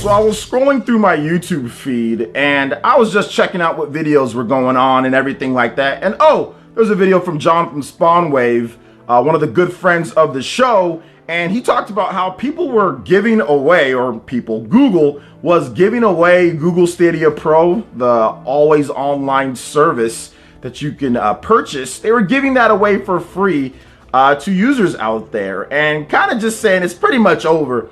So I was scrolling through my YouTube feed and I was just checking out what videos were going on and everything like that. And oh, there's a video from John from Spawnwave, one of the good friends of the show. And he talked about how people were giving away, or Google was giving away Google Stadia Pro, the always online service that you can purchase. They were giving that away for free to users out there, and kind of just saying it's pretty much over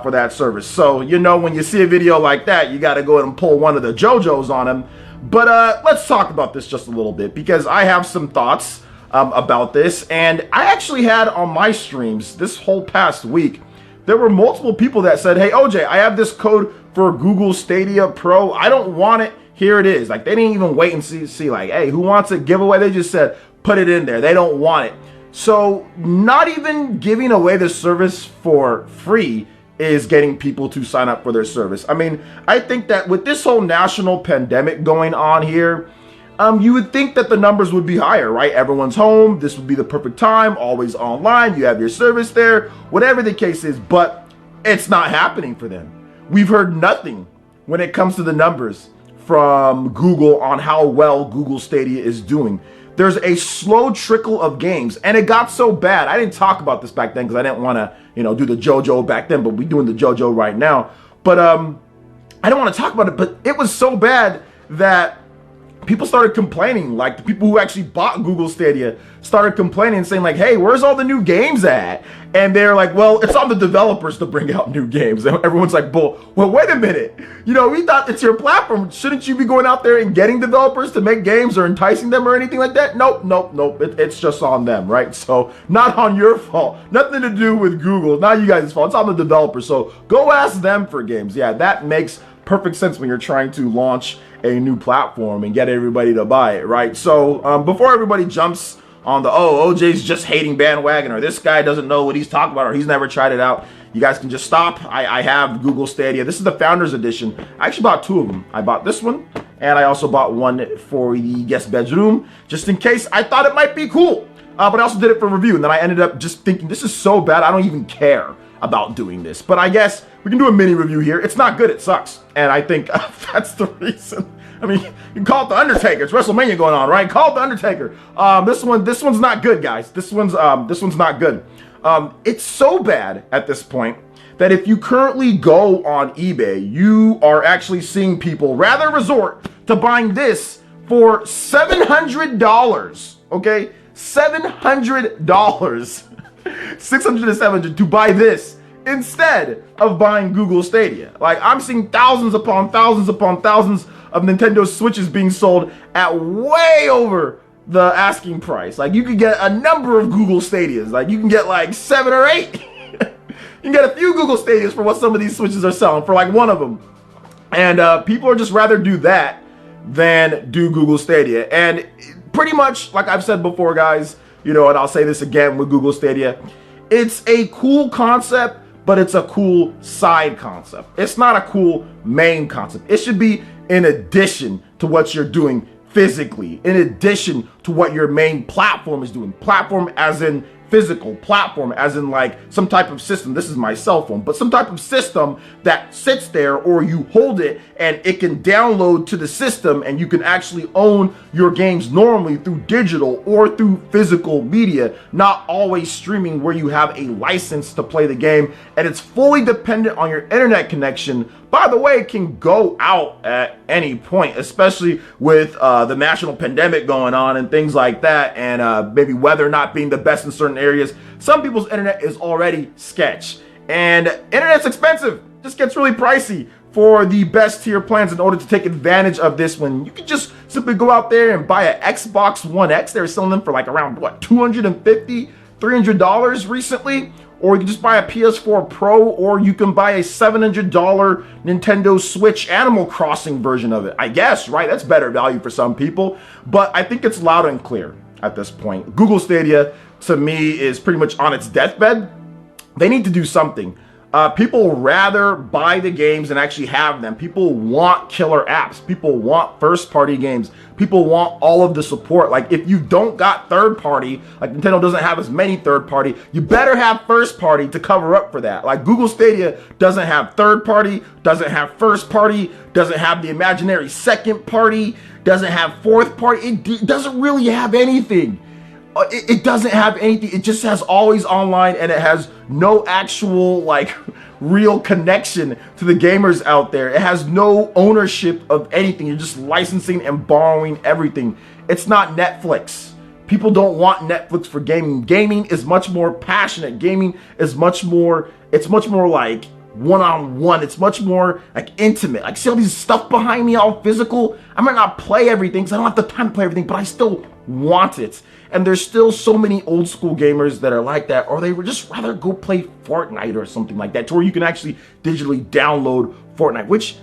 for that service. So, you know, when you see a video like that, you got to go ahead and pull one of the JoJo's on them. But let's talk about this just a little bit, because I have some thoughts about this. And I actually had on my streams this whole past week, there were multiple people that said, hey, OJ, I have this code for Google Stadia Pro. I don't want it. Here it is. Like, they didn't even wait and see like, hey, who wants a giveaway? They just said, put it in there. They don't want it. So not even giving away the service for free is getting people to sign up for their service. I mean, I think that with this whole national pandemic going on here, you would think that the numbers would be higher, right? Everyone's home. This would be the perfect time, always online. You have your service there, whatever the case is, but it's not happening for them. We've heard nothing when it comes to the numbers from Google on how well Google Stadia is doing. There's a slow trickle of games, and it got so bad. I didn't talk about this back then because I didn't want to, do the JoJo back then, but we're doing the JoJo right now. But I don't want to talk about it, but it was so bad that people started complaining. Like, the people who actually bought Google Stadia started complaining and saying like, hey, where's all the new games at? And they're like, well, it's on the developers to bring out new games. And everyone's like, well, wait a minute. We thought it's your platform. Shouldn't you be going out there and getting developers to make games or enticing them or anything like that? Nope. It's just on them, right? So not on your fault. Nothing to do with Google. Not you guys' fault. It's on the developers. So go ask them for games. Yeah, that makes perfect sense when you're trying to launch a new platform and get everybody to buy it, right? So before everybody jumps on the, oh, OJ's just hating bandwagon, or this guy doesn't know what he's talking about, or he's never tried it out, you guys can just stop. I have Google Stadia. This is the Founders Edition. I actually bought two of them. I bought this one, and I also bought one for the guest bedroom, just in case. I thought it might be cool, but I also did it for review, and then I ended up just thinking, this is so bad, I don't even care about doing this. But I guess we can do a mini review here. It's not good, it sucks. And I think that's the reason. I mean, you can call it the Undertaker. It's WrestleMania going on, right? Call it the Undertaker. This one's not good, guys. This one's not good. It's so bad at this point that if you currently go on eBay, you are actually seeing people rather resort to buying this for $700. Okay, $700. 600 to 700 to buy this instead of buying Google Stadia. Like, I'm seeing thousands upon thousands upon thousands of Nintendo Switches being sold at way over the asking price. Like, you could get a number of Google Stadias. Like, you can get like 7 or 8. You can get a few Google Stadias for what some of these Switches are selling for, like one of them. And people are just rather do that than do Google Stadia. And pretty much, like I've said before, guys, and I'll say this again with Google Stadia, it's a cool concept, but it's a cool side concept. It's not a cool main concept. It should be in addition to what you're doing physically, in addition to what your main platform is doing. Platform as in physical, platform as in like some type of system. This is my cell phone, but some type of system that sits there, or you hold it and it can download to the system, and you can actually own your games normally through digital or through physical media, not always streaming where you have a license to play the game, and it's fully dependent on your internet connection. By the way, it can go out at any point, especially with the national pandemic going on and things like that, and maybe weather not being the best in certain areas. Some people's internet is already sketch, and internet's expensive. Just gets really pricey for the best tier plans. In order to take advantage of this one, you can just simply go out there and buy an Xbox One X. They're selling them for like around $250, $300 recently. Or you can just buy a PS4 Pro, or you can buy a $700 Nintendo Switch Animal Crossing version of it. I guess, right? That's better value for some people. But I think it's loud and clear at this point. Google Stadia, to me, is pretty much on its deathbed. They need to do something. People rather buy the games and actually have them. People want killer apps. People want first-party games. People want all of the support. Like, if you don't got third-party, like Nintendo doesn't have as many third-party, you better have first-party to cover up for that. Like, Google Stadia doesn't have third-party, doesn't have first-party, doesn't have the imaginary second-party, doesn't have fourth-party. It doesn't really have anything. It doesn't have anything. It just has always online, and it has no actual like real connection to the gamers out there. It has no ownership of anything. You're just licensing and borrowing everything. It's not Netflix. People don't want Netflix for gaming. Gaming is much more passionate. Gaming is much more, it's much more like one-on-one. It's much more like intimate. Like, see all these stuff behind me, all physical? I might not play everything because I don't have the time to play everything, but I still want it. And there's still so many old school gamers that are like that, or they would just rather go play Fortnite or something like that, to where you can actually digitally download Fortnite. Which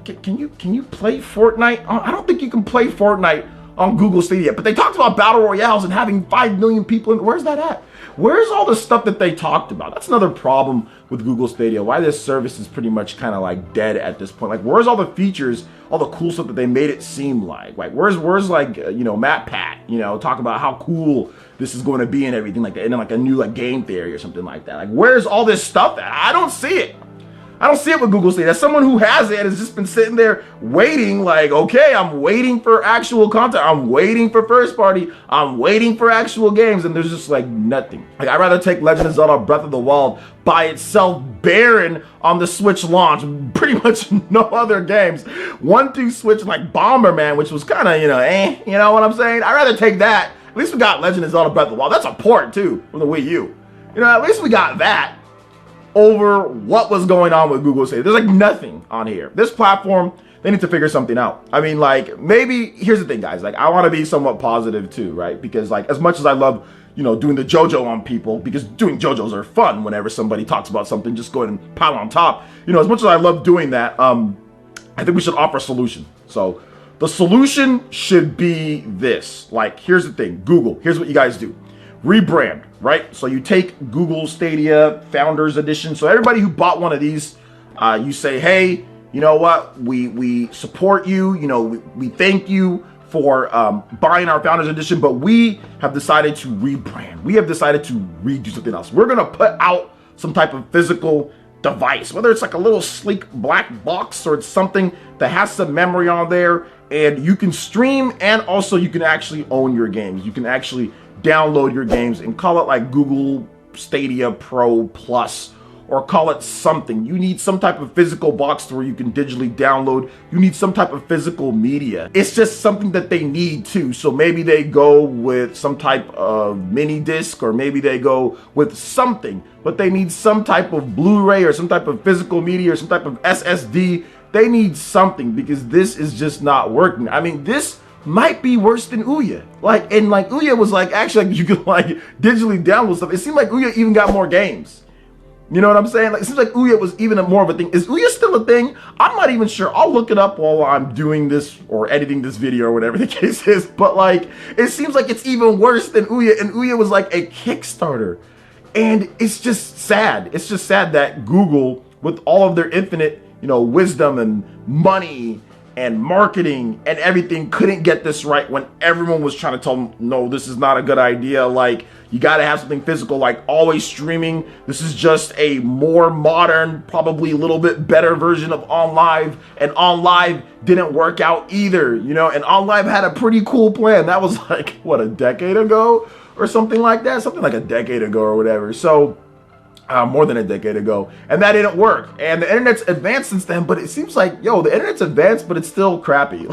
can you play Fortnite? I don't think you can play Fortnite on Google Stadia. But they talked about battle royales and having 5 million people in. Where's that at? Where's all the stuff that they talked about? That's another problem with Google Stadia. Why this service is pretty much kind of like dead at this point. Like, where's all the features, all the cool stuff that they made it seem like? Like, where's like, you know, Matt Pat, you know, talk about how cool this is going to be and everything like that. And then like a new like game theory or something like that. Like, where's all this stuff at? I don't see it. I don't see it with Google Stadia. As someone who has it, has just been sitting there waiting, like, okay, I'm waiting for actual content. I'm waiting for first party. I'm waiting for actual games, and there's just like nothing. Like, I'd rather take Legend of Zelda Breath of the Wild by itself, barren on the Switch launch. Pretty much no other games. 1-2 Switch, like Bomberman, which was kind of, you know what I'm saying? I'd rather take that. At least we got Legend of Zelda Breath of the Wild. That's a port too from the Wii U. You know, at least we got that over what was going on with Google Stadia. There's like nothing on here. This platform, they need to figure something out. I mean, like, maybe, here's the thing, guys. Like, I want to be somewhat positive too, right? Because like, as much as I love, you know, doing the JoJo on people, because doing JoJos are fun whenever somebody talks about something, just go ahead and pile on top. You know, as much as I love doing that, I think we should offer a solution. So the solution should be this. Like, here's the thing, Google, here's what you guys do. Rebrand, right? So you take Google Stadia Founders Edition. So everybody who bought one of these, you say, hey, you know what? We support you. You know, we thank you for buying our Founders Edition, but we have decided to rebrand. We have decided to redo something else. We're going to put out some type of physical device, whether it's like a little sleek black box or it's something that has some memory on there, and you can stream, and also you can actually own your games. You can actually download your games and call it like Google Stadia Pro Plus, or call it something. You need some type of physical box where you can digitally download. You need some type of physical media. It's just something that they need too. So maybe they go with some type of mini disc, or maybe they go with something, but they need some type of Blu-ray or some type of physical media or some type of SSD. They need something, because this is just not working. I mean, this might be worse than Ouya. Like, and like Ouya was like, actually, like, you could like digitally download stuff. It seemed like Ouya even got more games. You know what I'm saying? Like, it seems like Ouya was even more of a thing. Is Ouya still a thing? I'm not even sure. I'll look it up while I'm doing this or editing this video or whatever the case is. But like, it seems like it's even worse than Ouya, and Ouya was like a Kickstarter. And it's just sad. It's just sad that Google, with all of their infinite, you know, wisdom and money and marketing and everything, couldn't get this right when everyone was trying to tell them, no, this is not a good idea. Like, you got to have something physical, like always streaming. This is just a more modern, probably a little bit better version of OnLive, and OnLive didn't work out either, you know, and OnLive had a pretty cool plan. That was like, what, a decade ago or something like that? Something like a decade ago or whatever. So more than a decade ago, and that didn't work. And the internet's advanced since then, but it seems like, yo, the internet's advanced, but it's still crappy.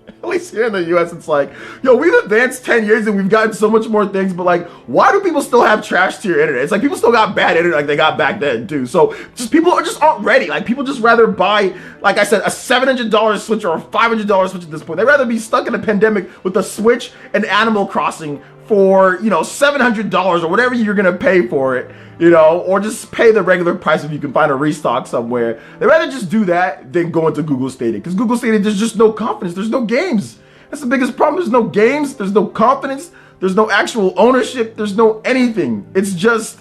At least here in the US, it's like, yo, we've advanced 10 years and we've gotten so much more things, but like, why do people still have trash tier internet? It's like people still got bad internet like they got back then too. So just people aren't ready. Like, people just rather buy, like I said, a $700 Switch or a $500 Switch at this point. They'd rather be stuck in a pandemic with a Switch and Animal Crossing for, you know, $700 or whatever you're gonna pay for it, you know, or just pay the regular price if you can find a restock somewhere. They'd rather just do that than go into Google Stadia, because Google Stadia, there's just no confidence. There's no games. That's the biggest problem. There's no games. There's no confidence. There's no actual ownership. There's no anything. It's just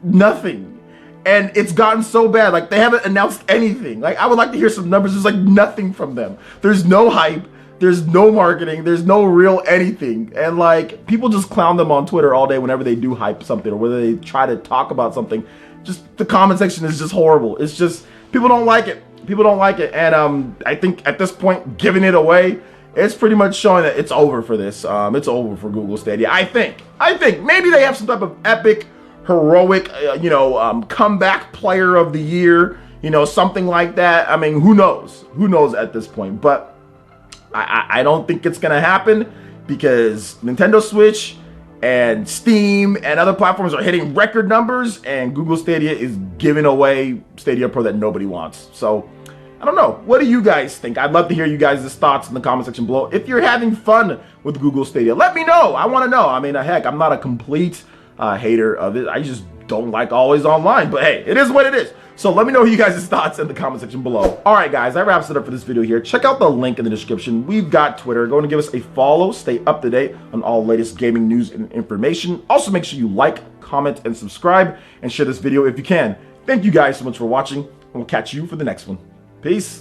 nothing. And it's gotten so bad. Like, they haven't announced anything. Like, I would like to hear some numbers. There's like nothing from them. There's no hype. There's no marketing. There's no real anything. And like, people just clown them on Twitter all day whenever they do hype something or whether they try to talk about something. Just the comment section is just horrible. It's just, people don't like it. People don't like it. And I think at this point, giving it away, it's pretty much showing that it's over for this. It's over for Google Stadia. I think maybe they have some type of epic, heroic, comeback player of the year, something like that. I mean, who knows? Who knows at this point? But I don't think it's gonna happen because Nintendo Switch and Steam and other platforms are hitting record numbers, and Google Stadia is giving away Stadia Pro that nobody wants. So I don't know. What do you guys think? I'd love to hear you guys' thoughts in the comment section below. If you're having fun with Google Stadia, let me know. I want to know. I mean, heck, I'm not a complete hater of it. I just don't like always online. But hey, it is what it is. So let me know you guys' thoughts in the comment section below. All right, guys, that wraps it up for this video here. Check out the link in the description. We've got Twitter. Go and give us a follow. Stay up to date on all latest gaming news and information. Also, make sure you like, comment, and subscribe, and share this video if you can. Thank you guys so much for watching, and we'll catch you for the next one. Peace.